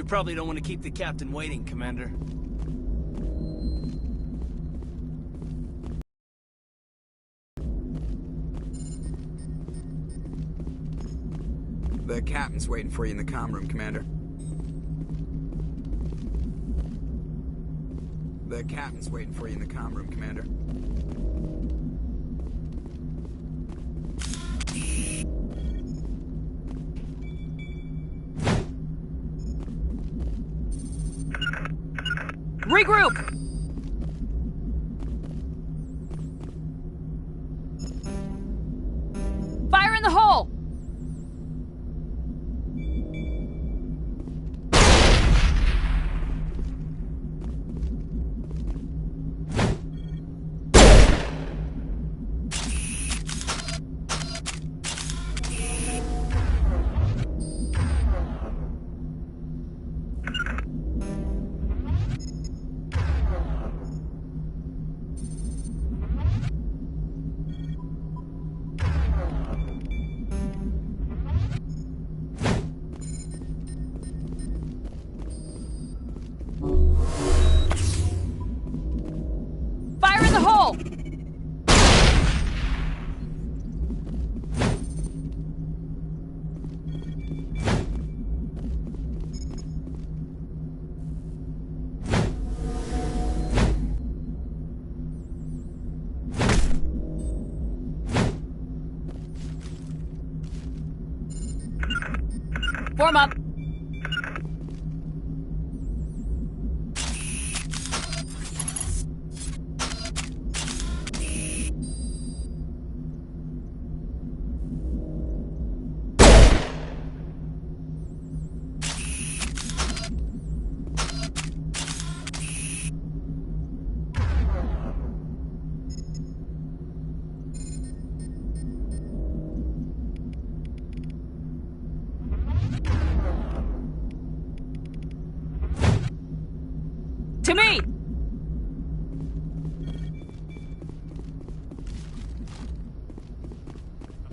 You probably don't want to keep the captain waiting, Commander. The captain's waiting for you in the comm room, Commander. The captain's waiting for you in the comm room, Commander. Regroup! Fire in the hole! Fire in the hole! Form up. To me! I'm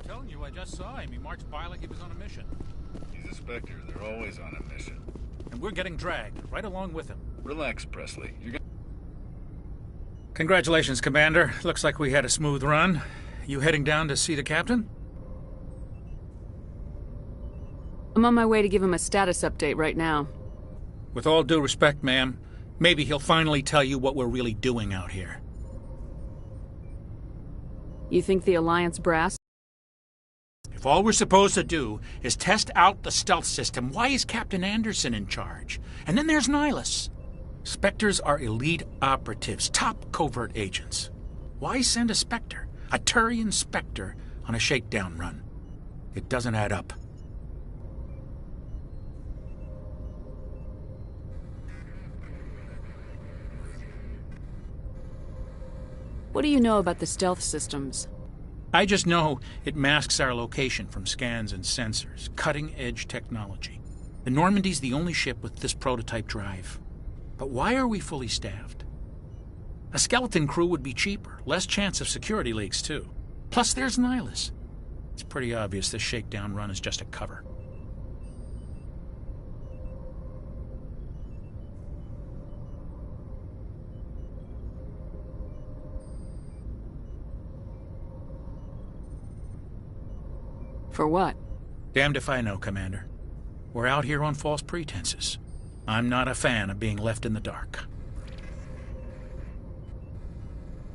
telling you, I just saw him. He marched by like he was on a mission. He's a Spectre. They're always on a mission. And we're getting dragged, right along with him. Relax, Presley. You're gonna... Congratulations, Commander. Looks like we had a smooth run. You heading down to see the captain? I'm on my way to give him a status update right now. With all due respect, ma'am, maybe he'll finally tell you what we're really doing out here. You think the Alliance brass? If all we're supposed to do is test out the stealth system, why is Captain Anderson in charge? And then there's Nihilus. Spectres are elite operatives, top covert agents. Why send a Spectre, a Turian Spectre, on a shakedown run? It doesn't add up. What do you know about the stealth systems? I just know it masks our location from scans and sensors. Cutting-edge technology. The Normandy's the only ship with this prototype drive. But why are we fully staffed? A skeleton crew would be cheaper. Less chance of security leaks, too. Plus, there's Nihilus. It's pretty obvious this shakedown run is just a cover. For what? Damned if I know, Commander. We're out here on false pretenses. I'm not a fan of being left in the dark.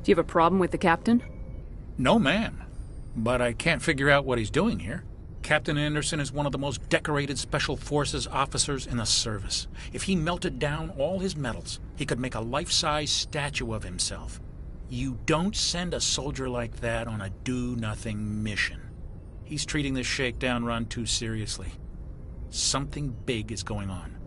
Do you have a problem with the captain? No, ma'am. But I can't figure out what he's doing here. Captain Anderson is one of the most decorated Special Forces officers in the service. If he melted down all his medals, he could make a life-size statue of himself. You don't send a soldier like that on a do-nothing mission. He's treating this shakedown run too seriously. Something big is going on.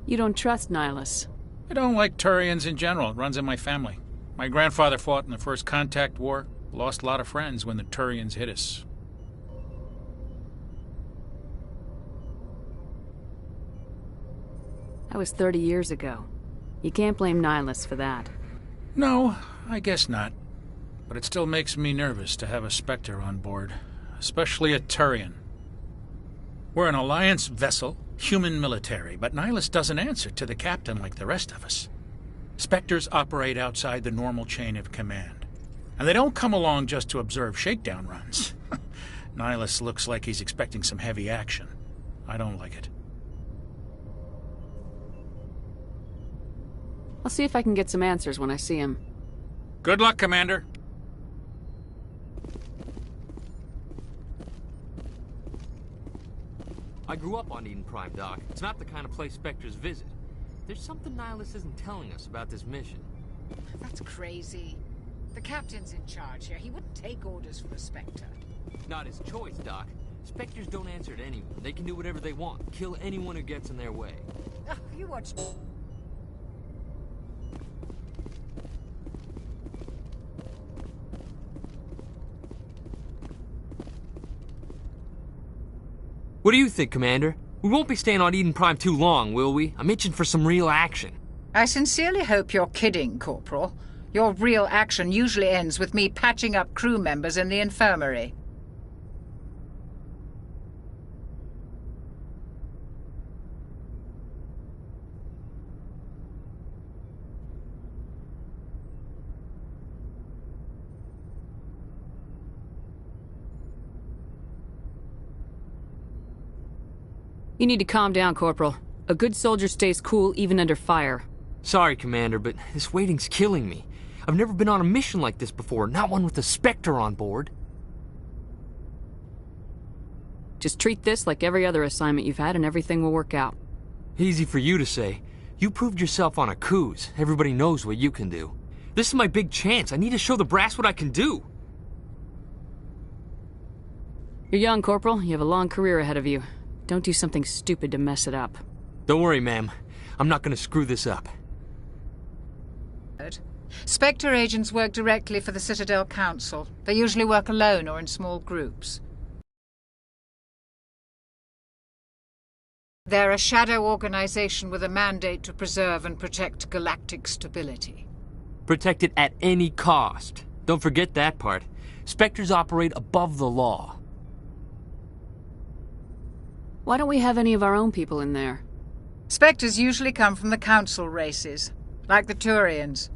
You don't trust Nihilus. I don't like Turians in general. It runs in my family. My grandfather fought in the First Contact War. Lost a lot of friends when the Turians hit us. That was 30 years ago. You can't blame Nihilus for that. No, I guess not. But it still makes me nervous to have a Spectre on board, especially a Turian. We're an Alliance vessel, human military, but Nihilus doesn't answer to the captain like the rest of us. Spectres operate outside the normal chain of command. And they don't come along just to observe shakedown runs. Nihilus looks like he's expecting some heavy action. I don't like it. I'll see if I can get some answers when I see him. Good luck, Commander. I grew up on Eden Prime, Doc. It's not the kind of place Spectres visit. There's something Nihilus isn't telling us about this mission. That's crazy. The captain's in charge here. He wouldn't take orders from a Spectre. Not his choice, Doc. Spectres don't answer to anyone. They can do whatever they want. Kill anyone who gets in their way. Oh, you watched... What do you think, Commander? We won't be staying on Eden Prime too long, will we? I'm itching for some real action. I sincerely hope you're kidding, Corporal. Your real action usually ends with me patching up crew members in the infirmary. You need to calm down, Corporal. A good soldier stays cool even under fire. Sorry, Commander, but this waiting's killing me. I've never been on a mission like this before, not one with a Spectre on board. Just treat this like every other assignment you've had and everything will work out. Easy for you to say. You proved yourself on a cruise. Everybody knows what you can do. This is my big chance. I need to show the brass what I can do. You're young, Corporal. You have a long career ahead of you. Don't do something stupid to mess it up. Don't worry, ma'am. I'm not gonna screw this up. Spectre agents work directly for the Citadel Council. They usually work alone or in small groups. They're a shadow organization with a mandate to preserve and protect galactic stability. Protect it at any cost. Don't forget that part. Spectres operate above the law. Why don't we have any of our own people in there? Spectres usually come from the Council races, like the Turians.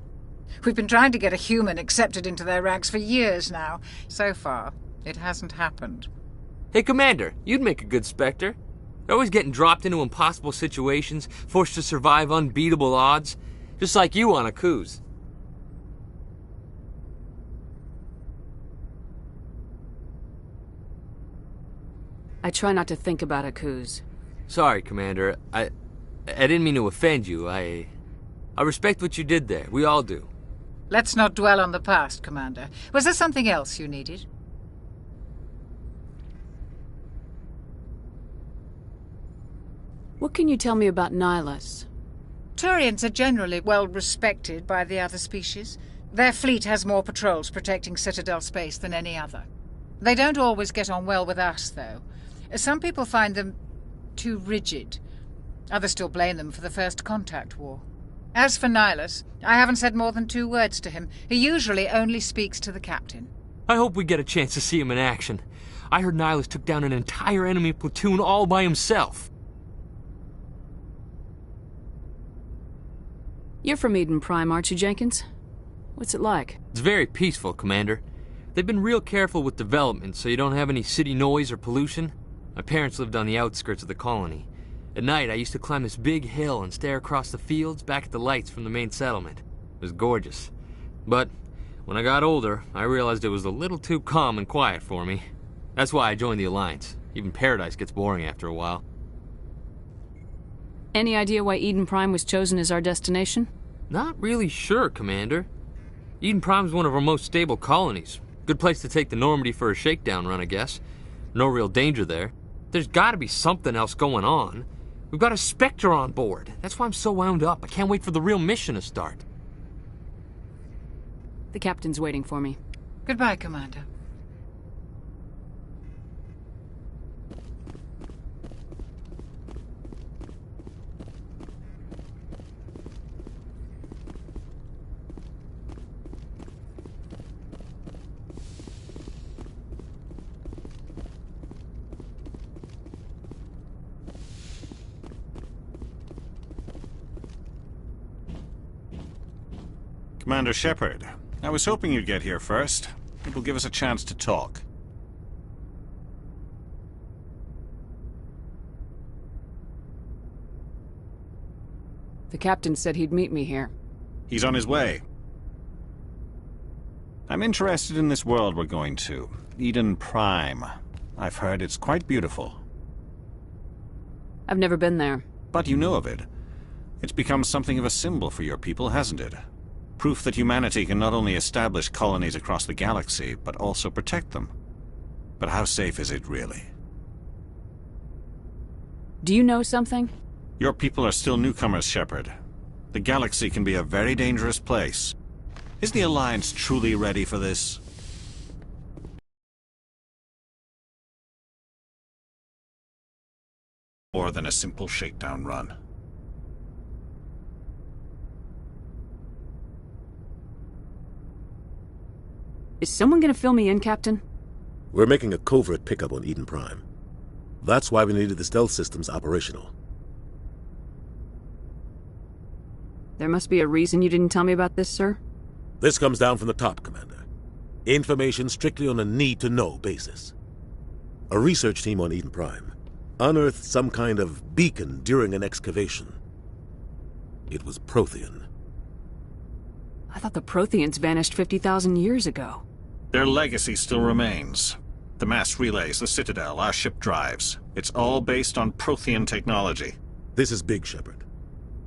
We've been trying to get a human accepted into their ranks for years now. So far, it hasn't happened. Hey, Commander, you'd make a good Spectre. They're always getting dropped into impossible situations, forced to survive unbeatable odds, just like you on a cruise. I try not to think about Akuz. Sorry, Commander. I didn't mean to offend you. I respect what you did there. We all do. Let's not dwell on the past, Commander. Was there something else you needed? What can you tell me about Nihilus? Turians are generally well respected by the other species. Their fleet has more patrols protecting Citadel space than any other. They don't always get on well with us, though. Some people find them too rigid. Others still blame them for the First Contact War. As for Nihilus, I haven't said more than 2 words to him. He usually only speaks to the captain. I hope we get a chance to see him in action. I heard Nihilus took down an entire enemy platoon all by himself. You're from Eden Prime, aren't you, Jenkins? What's it like? It's very peaceful, Commander. They've been real careful with development, so you don't have any city noise or pollution. My parents lived on the outskirts of the colony. At night, I used to climb this big hill and stare across the fields back at the lights from the main settlement. It was gorgeous. But when I got older, I realized it was a little too calm and quiet for me. That's why I joined the Alliance. Even Paradise gets boring after a while. Any idea why Eden Prime was chosen as our destination? Not really sure, Commander. Eden Prime's one of our most stable colonies. Good place to take the Normandy for a shakedown run, I guess. No real danger there. There's gotta be something else going on. We've got a Spectre on board. That's why I'm so wound up. I can't wait for the real mission to start. The captain's waiting for me. Goodbye, Commander. Commander Shepard, I was hoping you'd get here first. It will give us a chance to talk. The captain said he'd meet me here. He's on his way. I'm interested in this world we're going to. Eden Prime. I've heard it's quite beautiful. I've never been there. But you know of it. It's become something of a symbol for your people, hasn't it? Proof that humanity can not only establish colonies across the galaxy, but also protect them. But how safe is it, really? Do you know something? Your people are still newcomers, Shepard. The galaxy can be a very dangerous place. Is the Alliance truly ready for this? More than a simple shakedown run. Is someone gonna fill me in, Captain? We're making a covert pickup on Eden Prime. That's why we needed the stealth systems operational. There must be a reason you didn't tell me about this, sir? This comes down from the top, Commander. Information strictly on a need-to-know basis. A research team on Eden Prime unearthed some kind of beacon during an excavation. It was Prothean. I thought the Protheans vanished 50,000 years ago. Their legacy still remains. The mass relays, the Citadel, our ship drives. It's all based on Prothean technology. This is big, Shepard.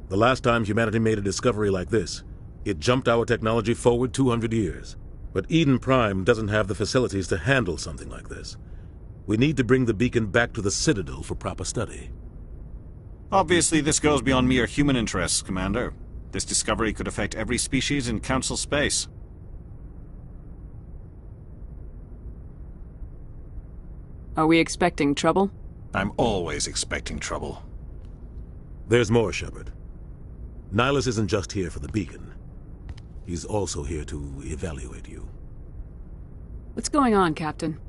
The last time humanity made a discovery like this, it jumped our technology forward 200 years. But Eden Prime doesn't have the facilities to handle something like this. We need to bring the beacon back to the Citadel for proper study. Obviously, this goes beyond mere human interests, Commander. This discovery could affect every species in Council space. Are we expecting trouble? I'm always expecting trouble. There's more, Shepard. Nihilus isn't just here for the beacon. He's also here to evaluate you. What's going on, Captain?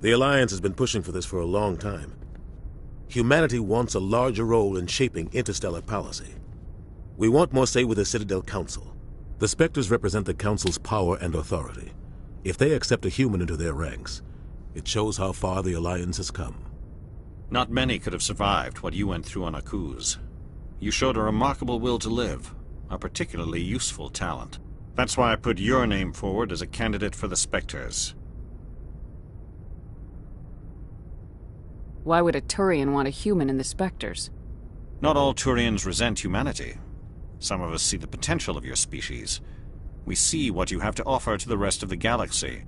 The Alliance has been pushing for this for a long time. Humanity wants a larger role in shaping interstellar policy. We want more say with the Citadel Council. The Spectres represent the Council's power and authority. If they accept a human into their ranks, it shows how far the Alliance has come. Not many could have survived what you went through on Akuz. You showed a remarkable will to live, a particularly useful talent. That's why I put your name forward as a candidate for the Spectres. Why would a Turian want a human in the Spectres? Not all Turians resent humanity. Some of us see the potential of your species. We see what you have to offer to the rest of the galaxy,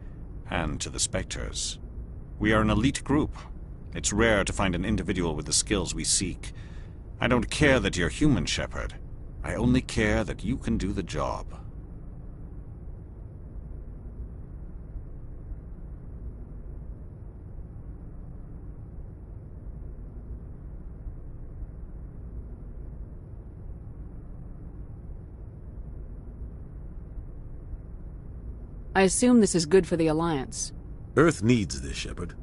and to the Spectres. We are an elite group. It's rare to find an individual with the skills we seek. I don't care that you're human, Shepard. I only care that you can do the job. I assume this is good for the Alliance. Earth needs this, Shepard.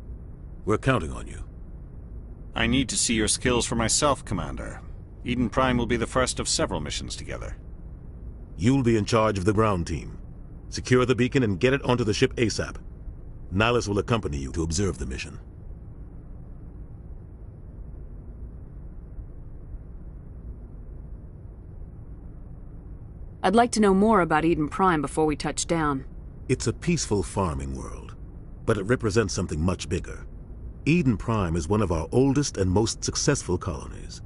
We're counting on you. I need to see your skills for myself, Commander. Eden Prime will be the first of several missions together. You'll be in charge of the ground team. Secure the beacon and get it onto the ship ASAP. Nihilus will accompany you to observe the mission. I'd like to know more about Eden Prime before we touch down. It's a peaceful farming world, but it represents something much bigger. Eden Prime is one of our oldest and most successful colonies.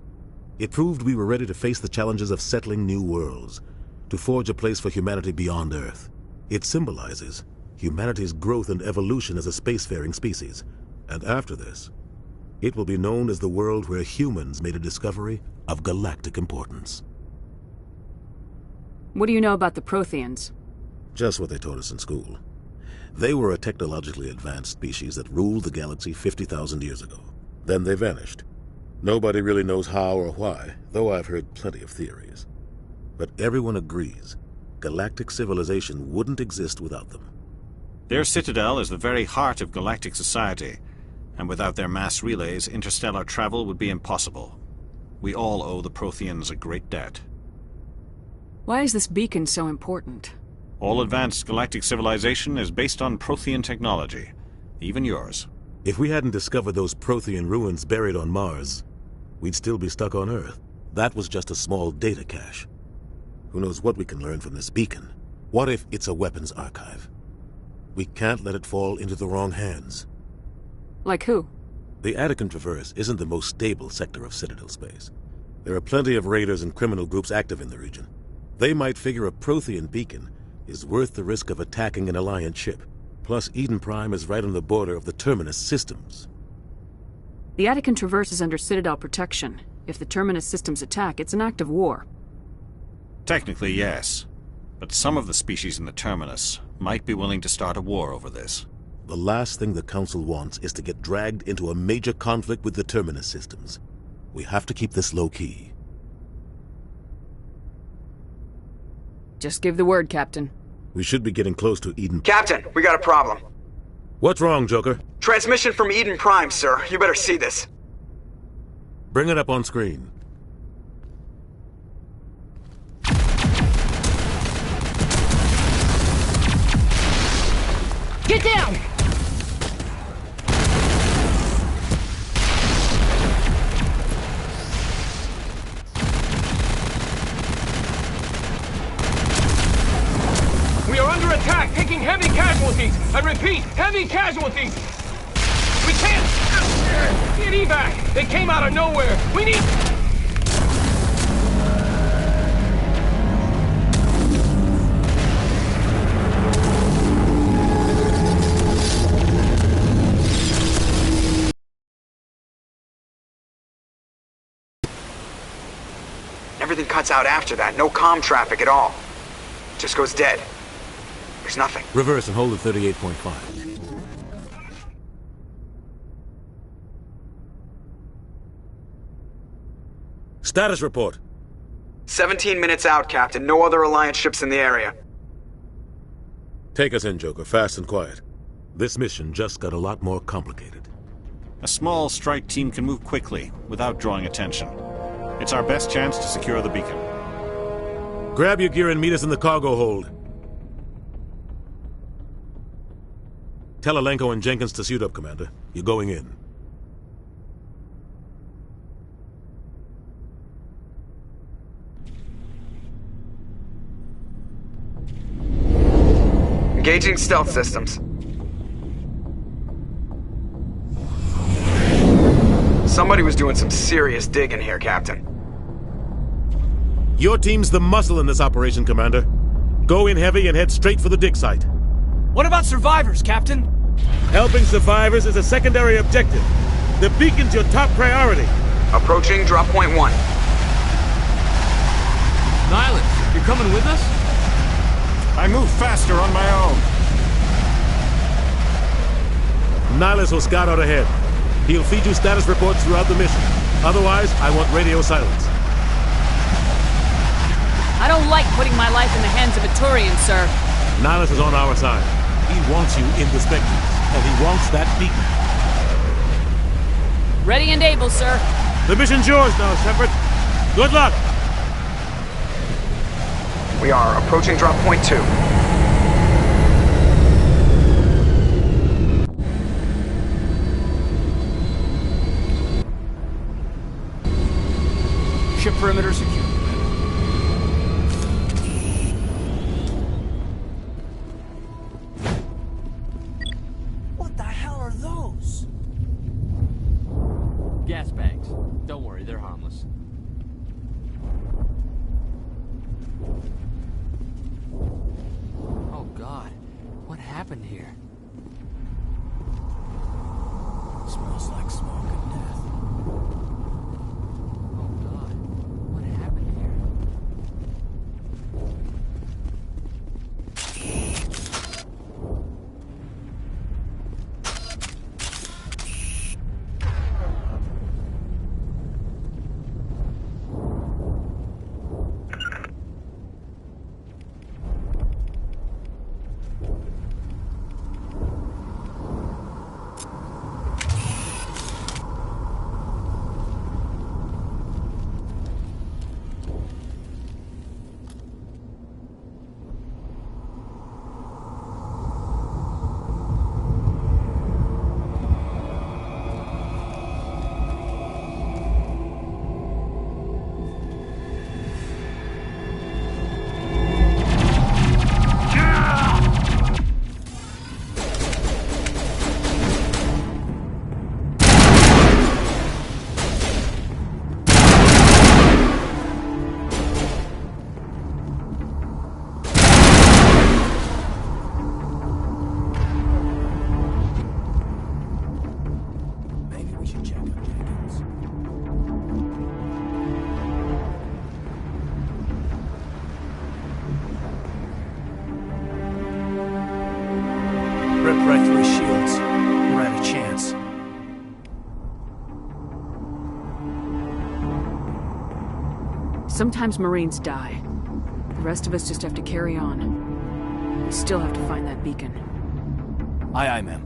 It proved we were ready to face the challenges of settling new worlds, to forge a place for humanity beyond Earth. It symbolizes humanity's growth and evolution as a spacefaring species. And after this, it will be known as the world where humans made a discovery of galactic importance. What do you know about the Protheans? Just what they taught us in school. They were a technologically advanced species that ruled the galaxy 50,000 years ago. Then they vanished. Nobody really knows how or why, though I've heard plenty of theories. But everyone agrees, galactic civilization wouldn't exist without them. Their citadel is the very heart of galactic society, and without their mass relays, interstellar travel would be impossible. We all owe the Protheans a great debt. Why is this beacon so important? All advanced galactic civilization is based on Prothean technology. Even yours. If we hadn't discovered those Prothean ruins buried on Mars, we'd still be stuck on Earth. That was just a small data cache. Who knows what we can learn from this beacon? What if it's a weapons archive? We can't let it fall into the wrong hands. Like who? The Attican Traverse isn't the most stable sector of Citadel space. There are plenty of raiders and criminal groups active in the region. They might figure a Prothean beacon is worth the risk of attacking an Alliance ship. Plus, Eden Prime is right on the border of the Terminus systems. The Attican Traverse is under Citadel protection. If the Terminus systems attack, it's an act of war. Technically, yes. But some of the species in the Terminus might be willing to start a war over this. The last thing the Council wants is to get dragged into a major conflict with the Terminus systems. We have to keep this low-key. Just give the word, Captain. We should be getting close to Eden. Captain, we got a problem. What's wrong, Joker? Transmission from Eden Prime, sir. You better see this. Bring it up on screen. Get down! We are under attack, taking heavy casualties. I repeat, heavy casualties. We can't get evac. They came out of nowhere. We need... Everything cuts out after that. No comm traffic at all. Just goes dead. There's nothing. Reverse and hold at 38.5. Status report. 17 minutes out, Captain. No other Alliance ships in the area. Take us in, Joker, fast and quiet. This mission just got a lot more complicated. A small strike team can move quickly, without drawing attention. It's our best chance to secure the beacon. Grab your gear and meet us in the cargo hold. Tell Alenko and Jenkins to suit up, Commander. You're going in. Engaging stealth systems. Somebody was doing some serious digging here, Captain. Your team's the muscle in this operation, Commander. Go in heavy and head straight for the dig site. What about survivors, Captain? Helping survivors is a secondary objective. The beacon's your top priority. Approaching drop point 1. Nihilus, you're coming with us? I move faster on my own. Nihilus will scout out ahead. He'll feed you status reports throughout the mission. Otherwise, I want radio silence. I don't like putting my life in the hands of a Turian, sir. Nihilus is on our side. He wants you in the Spectres, and he wants that beacon. Ready and able, sir. The mission's yours now, Shepard. Good luck! We are approaching drop point 2. Ship perimeter secure. What the hell are those? Gas bags. Don't worry, they're harmless. Oh God, what happened here? Smells like smoke and death. Oh God, what happened here? roads. We're at a chance. Sometimes Marines die. The rest of us just have to carry on. We still have to find that beacon. Aye, aye, ma'am.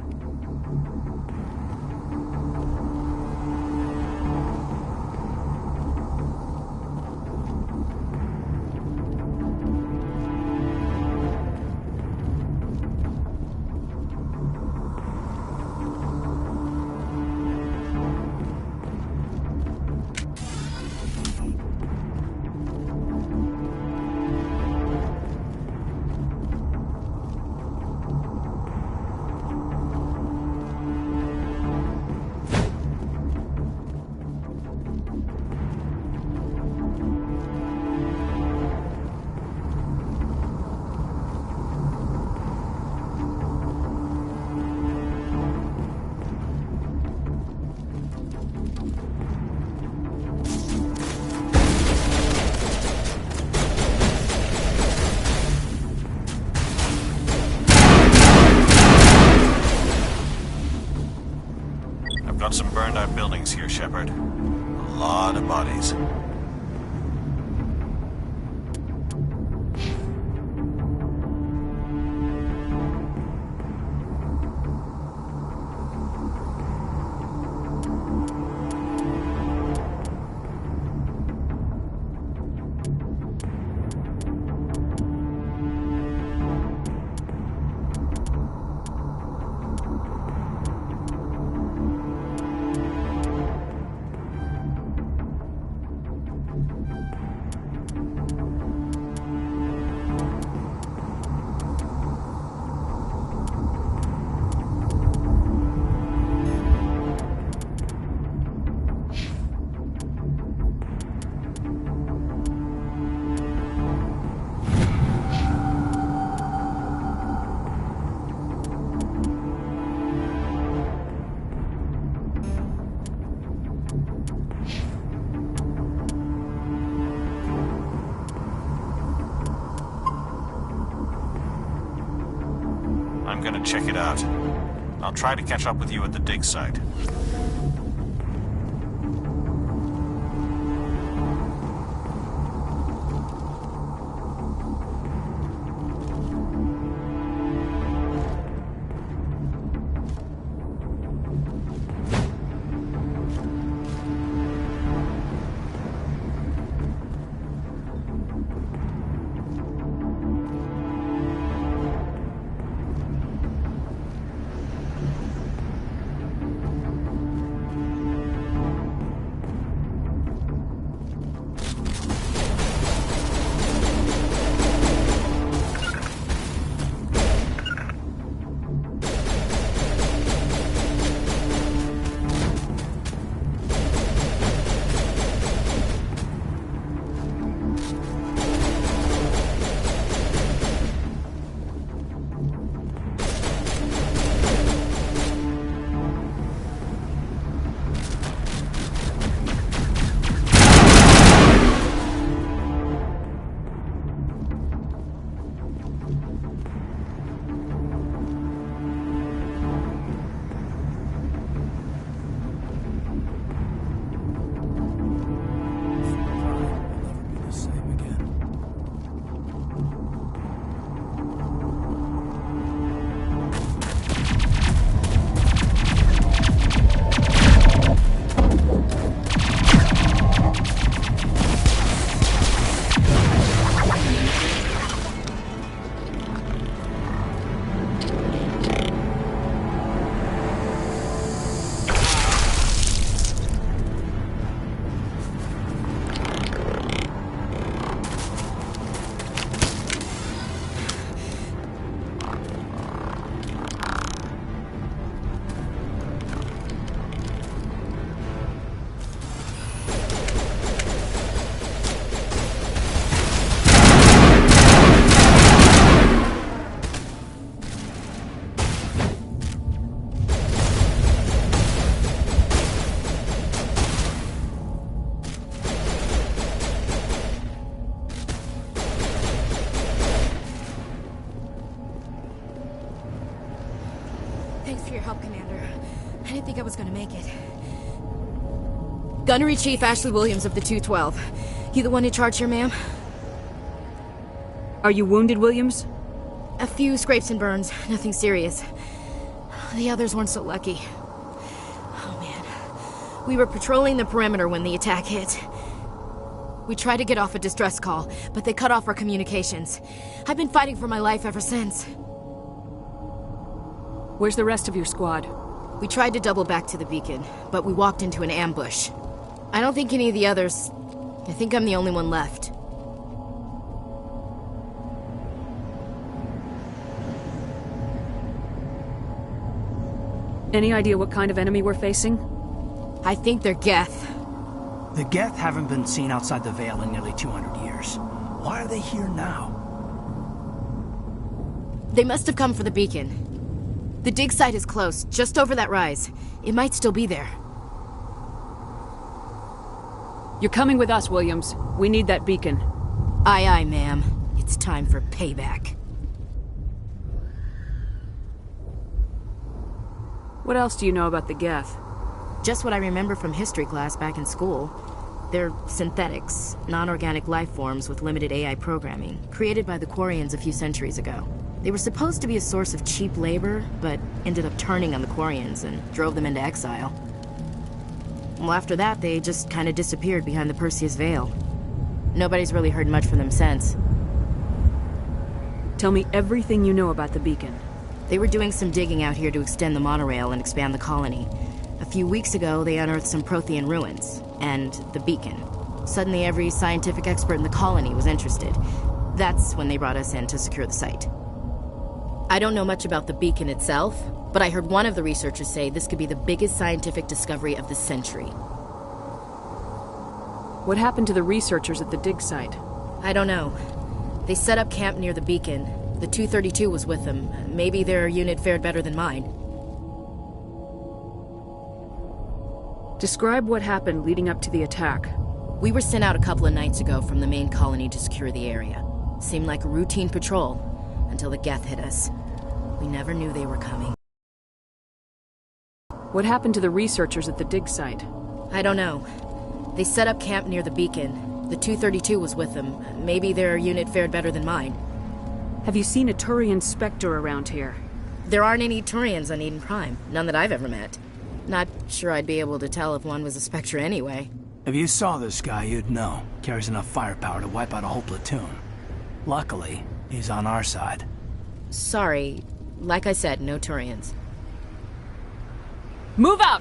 Got some burned out buildings here, Shepard. A lot of bodies. I'm gonna check it out. I'll try to catch up with you at the dig site. help, Commander. I didn't think I was gonna make it. Gunnery Chief Ashley Williams of the 212. You the one in charge here, ma'am? Are you wounded, Williams? A few scrapes and burns, nothing serious. The others weren't so lucky. Oh man. We were patrolling the perimeter when the attack hit. We tried to get off a distress call, but they cut off our communications. I've been fighting for my life ever since. Where's the rest of your squad? We tried to double back to the beacon, but we walked into an ambush. I don't think any of the others... I think I'm the only one left. Any idea what kind of enemy we're facing? I think they're Geth. The Geth haven't been seen outside the Veil in nearly 200 years. Why are they here now? They must have come for the beacon. The dig site is close, just over that rise. It might still be there. You're coming with us, Williams. We need that beacon. Aye, aye, ma'am. It's time for payback. What else do you know about the Geth? Just what I remember from history class back in school. They're synthetics, non-organic life forms with limited AI programming, created by the Quarians a few centuries ago. They were supposed to be a source of cheap labor, but ended up turning on the Quarians and drove them into exile. Well, after that, they just kind of disappeared behind the Perseus Veil. Nobody's really heard much from them since. Tell me everything you know about the beacon. They were doing some digging out here to extend the monorail and expand the colony. A few weeks ago, they unearthed some Prothean ruins, and the beacon. Suddenly, every scientific expert in the colony was interested. That's when they brought us in to secure the site. I don't know much about the beacon itself, but I heard one of the researchers say this could be the biggest scientific discovery of the century. What happened to the researchers at the dig site? I don't know. They set up camp near the beacon. The 232 was with them. Maybe their unit fared better than mine. Describe what happened leading up to the attack. We were sent out a couple of nights ago from the main colony to secure the area. Seemed like a routine patrol, until the Geth hit us. We never knew they were coming. What happened to the researchers at the dig site? I don't know. They set up camp near the beacon. The 232 was with them. Maybe their unit fared better than mine. Have you seen a Turian Spectre around here? There aren't any Turians on Eden Prime. None that I've ever met. Not sure I'd be able to tell if one was a Spectre anyway. If you saw this guy, you'd know. Carries enough firepower to wipe out a whole platoon. Luckily, he's on our side. Sorry. Like I said, no Turians. Move out!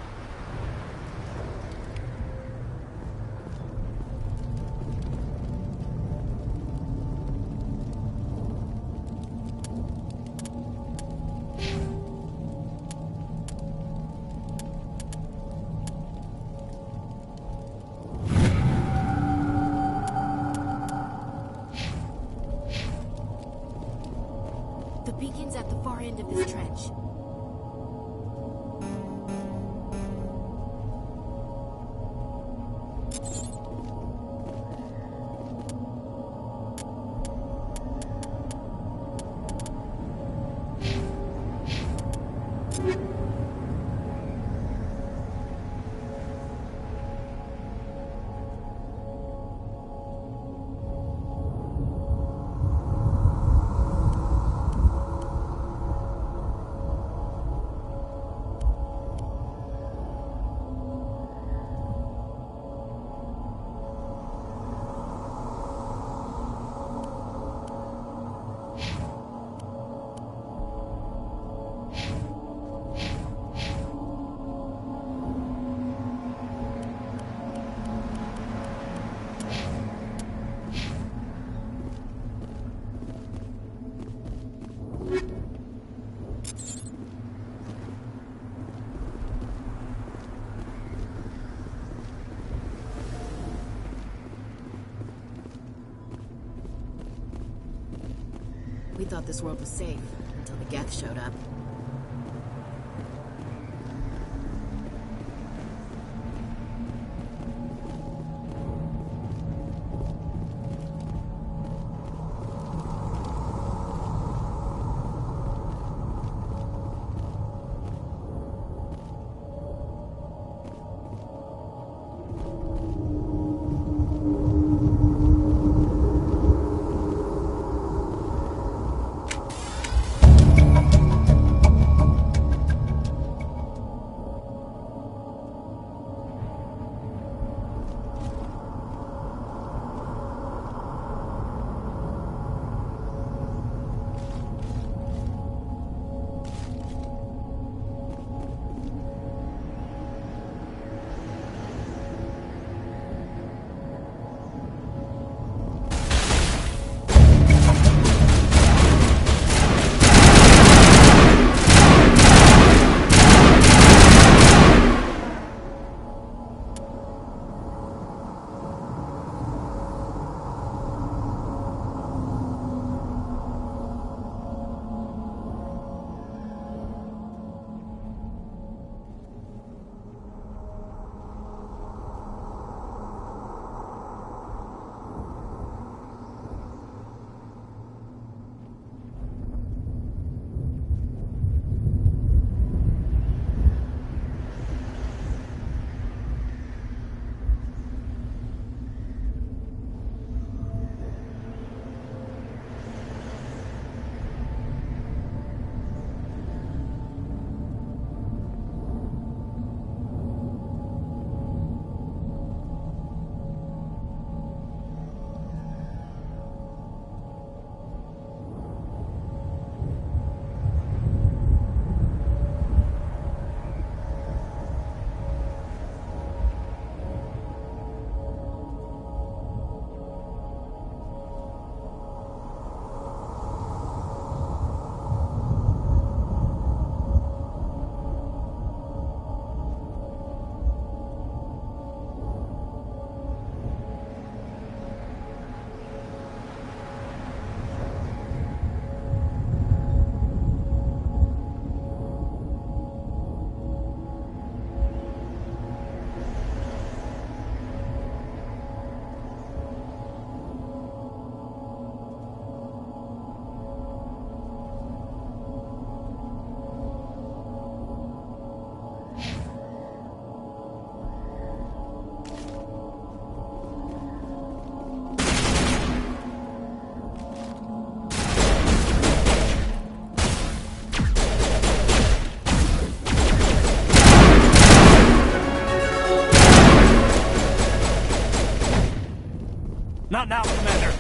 The beacon's at the far end of this trench. We thought this world was safe, until the Geth showed up. Not now, Commander.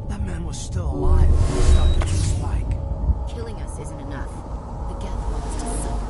That man was still alive when he started to spike. Killing us isn't enough. The Geth wants to suffer.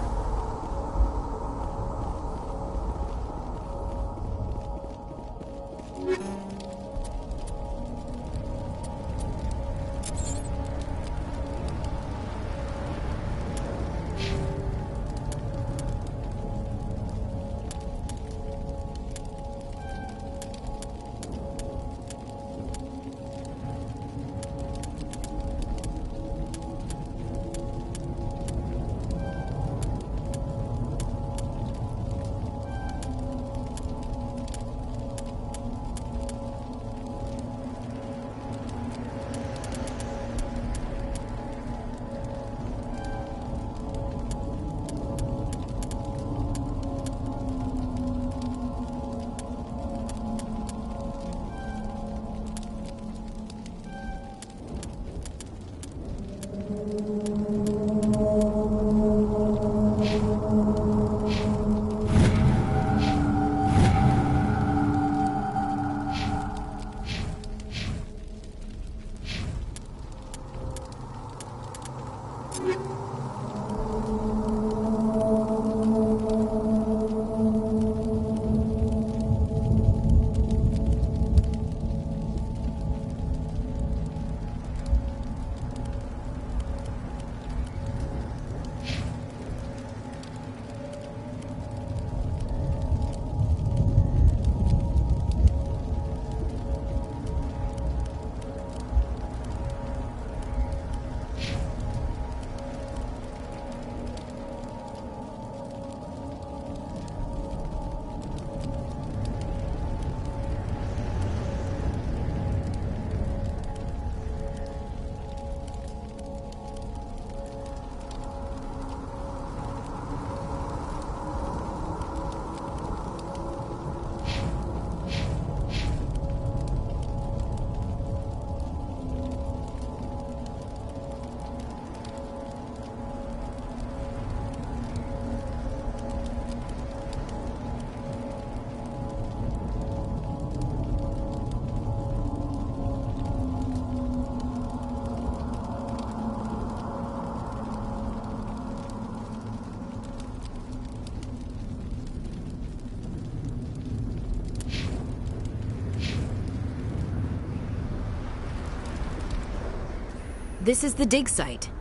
This is the dig site.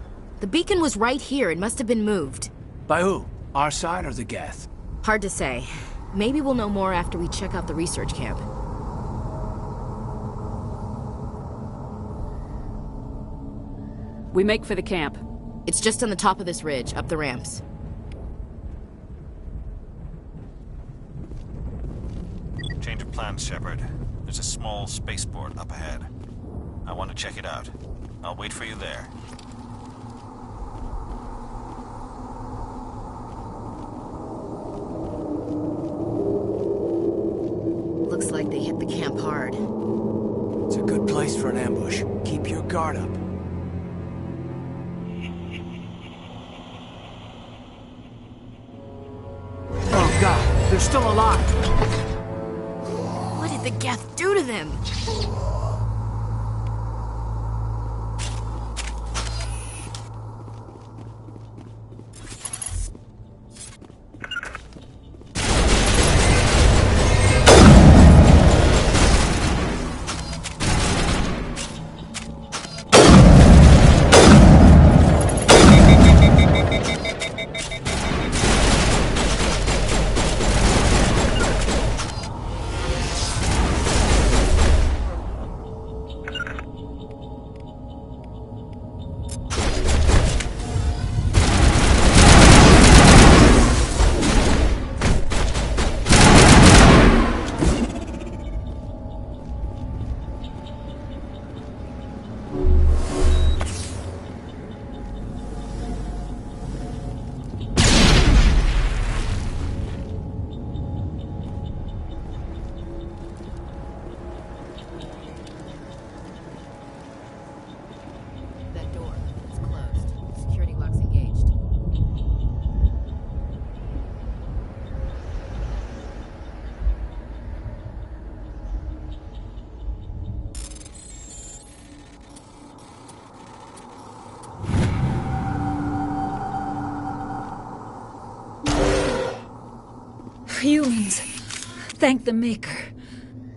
The beacon was right here. It must have been moved. By who? Our side or the Geth? Hard to say. Maybe we'll know more after we check out the research camp. We make for the camp. It's just on the top of this ridge, up the ramps. Change of plans, Shepard. There's a small spaceport up ahead. I want to check it out. I'll wait for you there. Looks like they hit the camp hard. It's a good place for an ambush. Keep your guard up. Oh God, they're still alive! What did the Geth do to them? Humans. Thank the Maker.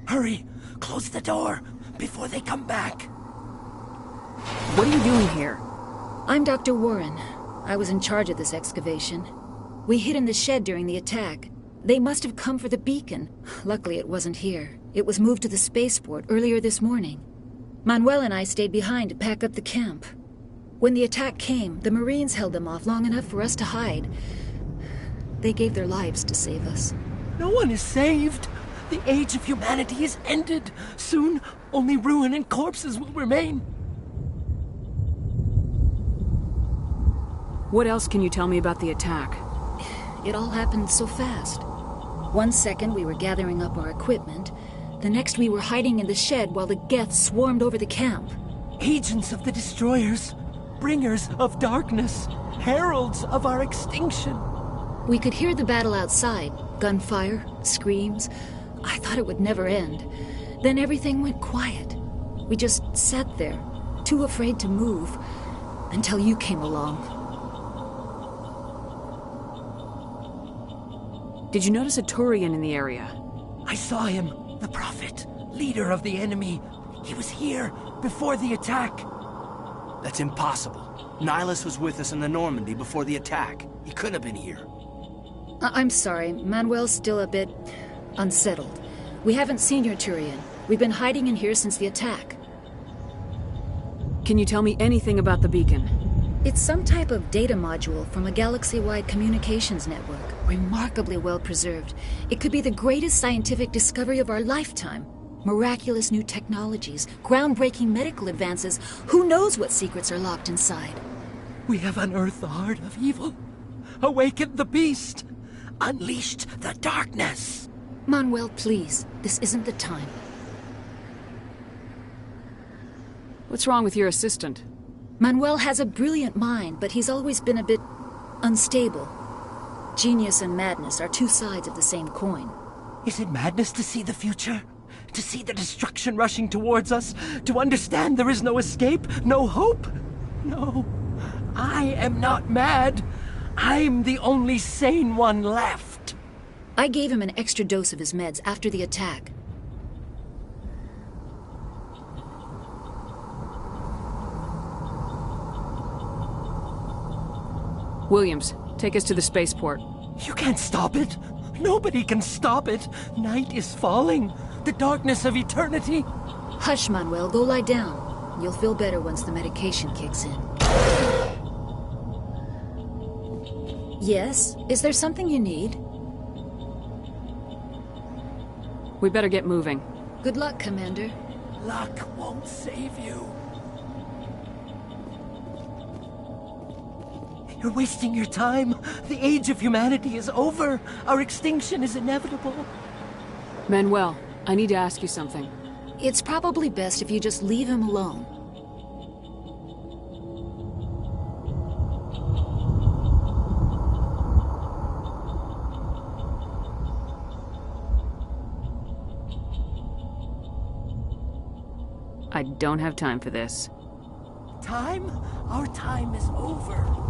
Hurry! Close the door before they come back. What are you doing here? I'm Dr. Warren. I was in charge of this excavation. We hid in the shed during the attack. They must have come for the beacon. Luckily, it wasn't here. It was moved to the spaceport earlier this morning. Manuel and I stayed behind to pack up the camp. When the attack came, the Marines held them off long enough for us to hide. They gave their lives to save us. No one is saved. The age of humanity is ended. Soon, only ruin and corpses will remain. What else can you tell me about the attack? It all happened so fast. 1 second we were gathering up our equipment. The next we were hiding in the shed while the Geth swarmed over the camp. Agents of the Destroyers. Bringers of darkness. Heralds of our extinction. We could hear the battle outside. Gunfire, screams. I thought it would never end. Then everything went quiet. We just sat there, too afraid to move, until you came along. Did you notice a Turian in the area? I saw him. The Prophet. Leader of the enemy. He was here before the attack. That's impossible. Nihilus was with us in the Normandy before the attack. He couldn't have been here. I'm sorry. Manuel's still a bit unsettled. We haven't seen your Turian. We've been hiding in here since the attack. Can you tell me anything about the beacon? It's some type of data module from a galaxy-wide communications network. Remarkably well preserved. It could be the greatest scientific discovery of our lifetime. Miraculous new technologies, groundbreaking medical advances. Who knows what secrets are locked inside? We have unearthed the heart of evil. Awakened the beast. Unleashed the darkness. Manuel, please. This isn't the time. What's wrong with your assistant? Manuel has a brilliant mind, but he's always been a bit unstable. Genius and madness are two sides of the same coin. Is it madness to see the future? To see the destruction rushing towards us? To understand there is no escape? No hope? No. I am not mad. I'm the only sane one left. I gave him an extra dose of his meds after the attack. Williams, take us to the spaceport. You can't stop it. Nobody can stop it. Night is falling. The darkness of eternity. Hush, Manuel. Go lie down. You'll feel better once the medication kicks in. Yes? Is there something you need? We better get moving. Good luck, Commander. Luck won't save you. You're wasting your time. The age of humanity is over. Our extinction is inevitable. Manuel, I need to ask you something. It's probably best if you just leave him alone. I don't have time for this. Time? Our time is over.